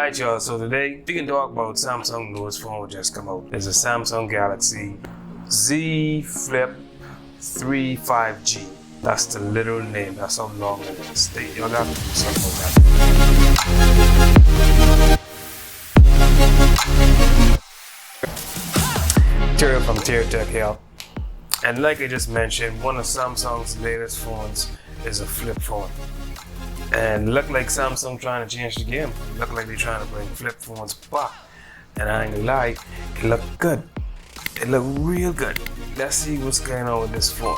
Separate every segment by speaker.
Speaker 1: Alright y'all, so today we can talk about Samsung newest phone which just come out. It's a Samsung Galaxy Z Flip 3 5G. That's the literal name, that's how long it is. Y'all got to do something about that. Terry from Tier Tech here. And like I just mentioned, one of Samsung's latest phones is a flip phone. And look like Samsung trying to change the game. Look like they're trying to bring flip phones back. And I ain't gonna lie, it look good. It look real good. Let's see what's going on with this phone.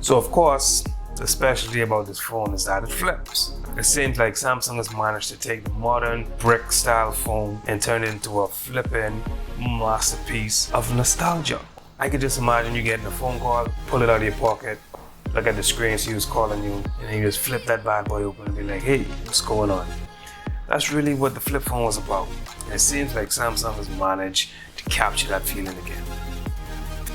Speaker 1: So of course, the specialty about this phone is that it flips. It seems like Samsung has managed to take the modern brick style phone and turn it into a flipping masterpiece of nostalgia. I could just imagine you getting a phone call, pull it out of your pocket, look at the screen, see who's calling you, and then you just flip that bad boy open and be like, hey, what's going on? That's really what the flip phone was about. And it seems like Samsung has managed to capture that feeling again.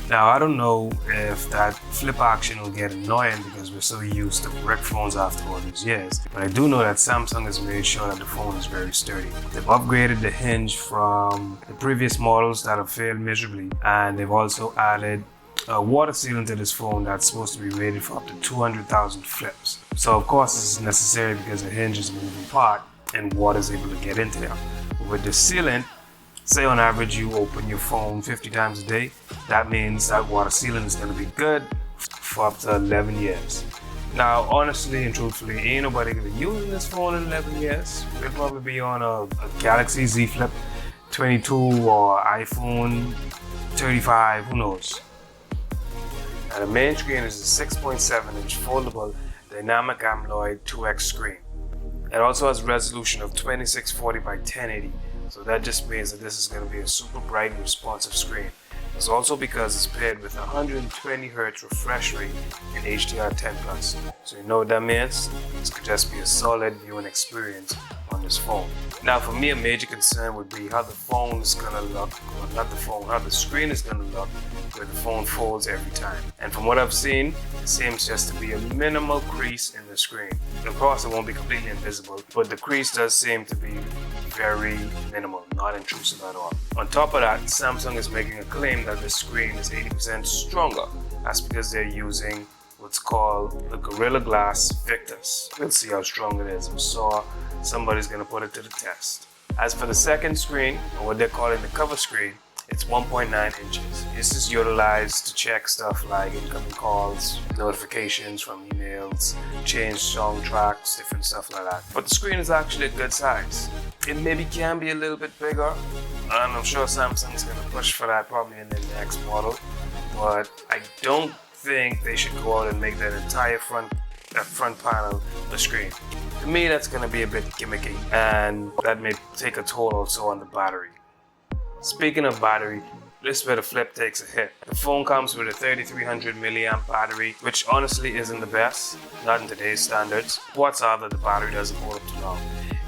Speaker 1: Now, I don't know if that flip action will get annoying because we're so used to brick phones after all these years, but I do know that Samsung has made sure that the phone is very sturdy. They've upgraded the hinge from the previous models that have failed miserably, and they've also added a water sealant to this phone that's supposed to be rated for up to 200,000 flips. So of course this is necessary because the hinge is a moving part and water is able to get into there. But with the sealant, say on average you open your phone 50 times a day, that means that water sealant is going to be good for up to 11 years. Now honestly and truthfully, ain't nobody going to be using this phone in 11 years. It'll probably be on a Galaxy Z Flip 22 or iPhone 35, who knows. Now the main screen is a 6.7-inch foldable dynamic AMOLED 2X screen. It also has a resolution of 2640 by 1080, so that just means that this is going to be a super bright and responsive screen. It's also because it's paired with 120Hz refresh rate in HDR10+. So you know what that means? This could just be a solid viewing experience on this phone. Now for me, a major concern would be how the phone is going to look, or not the phone, how the screen is going to look where the phone folds every time. And from what I've seen, it seems just to be a minimal crease in the screen. Of course, it won't be completely invisible, but the crease does seem to be very minimal, not intrusive at all. On top of that, Samsung is making a claim that the screen is 80% stronger. That's because they're using what's called the Gorilla Glass Victus. We'll see how strong it is. I'm sure somebody's gonna put it to the test. As for the second screen, or what they're calling the cover screen, it's 1.9 inches. This is utilized to check stuff like incoming calls, notifications from emails, change song tracks, different stuff like that. But the screen is actually a good size. It maybe can be a little bit bigger, and I'm sure Samsung's gonna push for that probably in the next model. But I don't think they should go out and make that entire front panel a screen. To me, that's gonna be a bit gimmicky, and that may take a toll also on the battery. Speaking of battery, this is where the flip takes a hit. The phone comes with a 3300 milliamp battery, which honestly isn't the best, not in today's standards. Whatsoever, the battery doesn't hold up too long.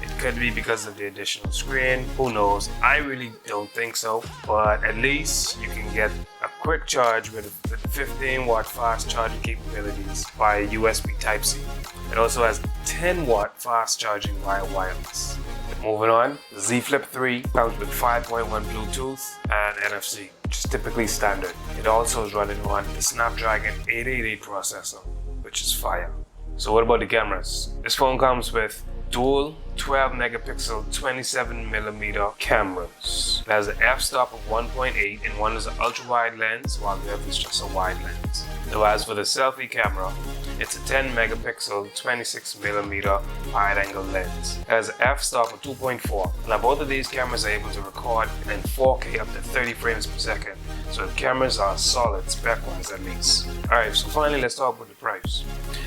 Speaker 1: It could be because of the additional screen, who knows? I really don't think so, but at least you can get a quick charge with 15 watt fast charging capabilities via USB Type-C. It also has 10 watt fast charging via wireless. Moving on, the Z Flip 3 comes with 5.1 Bluetooth and NFC, which is typically standard. It also is running on the Snapdragon 888 processor, which is fire. So what about the cameras? This phone comes with dual 12 megapixel 27mm cameras. It has an f-stop of 1.8 and one is an ultra wide lens while the other is just a wide lens. So as for the selfie camera, it's a 10 megapixel 26mm wide angle lens. It has an f-stop of 2.4. Now both of these cameras are able to record in 4K up to 30 frames per second. So the cameras are solid spec-wise at least. Alright, so finally let's talk about the price.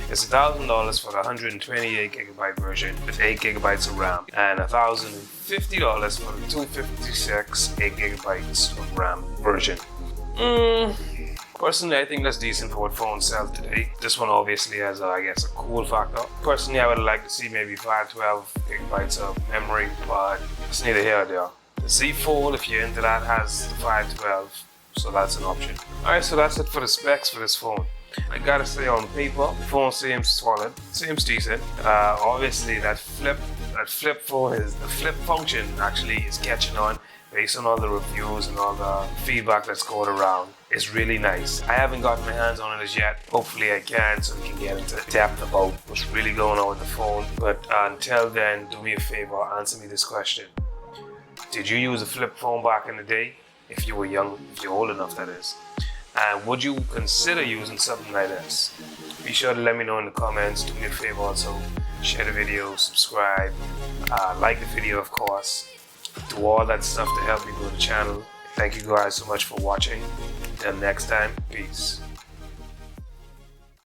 Speaker 1: It's $1,000 for the 128GB version with 8GB of RAM and $1,050 for the 256 8GB of RAM version. Personally, I think that's decent for what phones sell today. This one obviously has, I guess, a cool factor. Personally, I would like to see maybe 512GB of memory, but it's neither here nor there. The Z Fold, if you're into that, has the 512, so that's an option. Alright, so that's it for the specs for this phone. I gotta say, on paper, the phone seems solid, seems decent. Obviously that flip that flip phone is, the flip function actually is catching on based on all the reviews and all the feedback that's going around. It's really nice. I haven't gotten my hands on it as yet. Hopefully I can, so we can get into depth about what's really going on with the phone. But until then, do me a favor, answer me this question. Did you use a flip phone back in the day? If you were young, if you're old enough, that is. And would you consider using something like this? Be sure to let me know in the comments. Do me a favor also, share the video, subscribe, like the video of course. Do all that stuff to help me grow the channel. Thank you guys so much for watching. Until next time, peace.